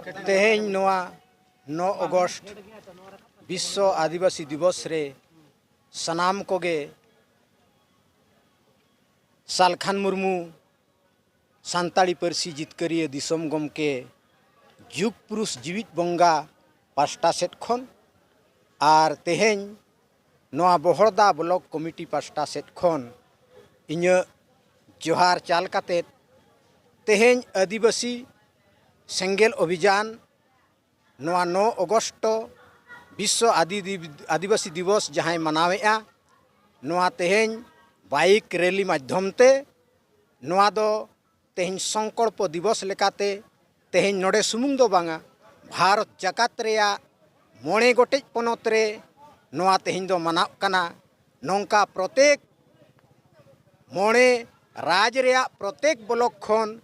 तेहें नोआ 9 अगस्त विश्व आदिवासी दिवस रे सनाम कोगे सालखान मुर्मू सान्ताड़ी पार्सी जितकारिया दिसम गमके जुग पुरुष जीवित बंगा पास्टा सेट खन आर तेहें नोआ बहरदा ब्लॉक कमिटी पास्टा सेट खन इᱧ जोहार चाल काते तेहें आदिवासी सेंगेल अभियान नोआ 9 अगस्त विश्व आदिवासी दिवस जहाँ मनावेआ नोआ तेहें बाइक रैली माध्यम ते नोआ दो तेहें संकल्प दिवस लेकाते तेहें नोडे सुमुंग दो बांगा भारत जाकात रेया 9 गोटेज पोनोत रे नोआ तेहें दो मनाव कना नौका प्रत्येक 9 राज रेया प्रत्येक ब्लॉक खन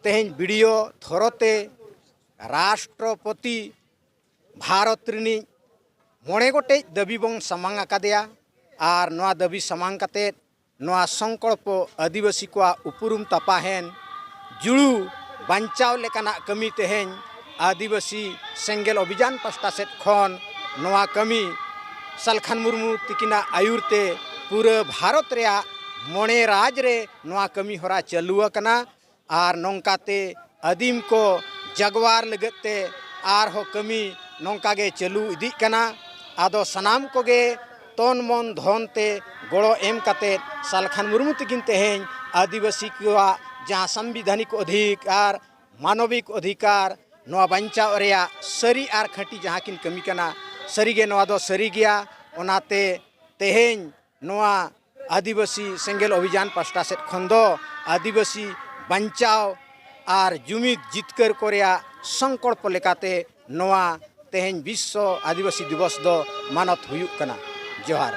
तेहें वीडियो थोरते राष्ट्रपति भारत रिनी 9 गोटेज दाबी बंग सामांग आकादेया आर नोआ दाबी सामांग काते नोआ संकल्प आदिवासी को उपरुम तपाहेन जुड़ू बांचाव लेकाना कमी तेहें आदिवासी सेंगेल अभियान पास्टा सेट खन नोआ कमी सालखान मुर्मू तिकिना आयुरते पूरा भारत रेया 9 राज रे नोआ कमी होरा चालू कना आर नौकाते आदिम को जगवार लगते आर हो कमी नौका गे चालू इदी कना आदो सनाम कोगे तन मन धन ते गड़ो एम काते सालखान मुर्मू तकिन तेहें आदिवासी को जहाँ संविधानिक अधिकार मानविक अधिकार नोआ बांचाव रेया सरी आर खटी जहाँ किन कमी कना सरी गे नोआ दो सरी गया ओनाते तेहें नोआ आदिवासी सेंगेल अभियान पास्टा सेट खन दो आदिवासी बांचाव आर जुमिद जितकर कोरिया संकल्प लेकाते नोआ तेहें विश्व आदिवासी दिवस दो मानत हुयुक कना। जोहार।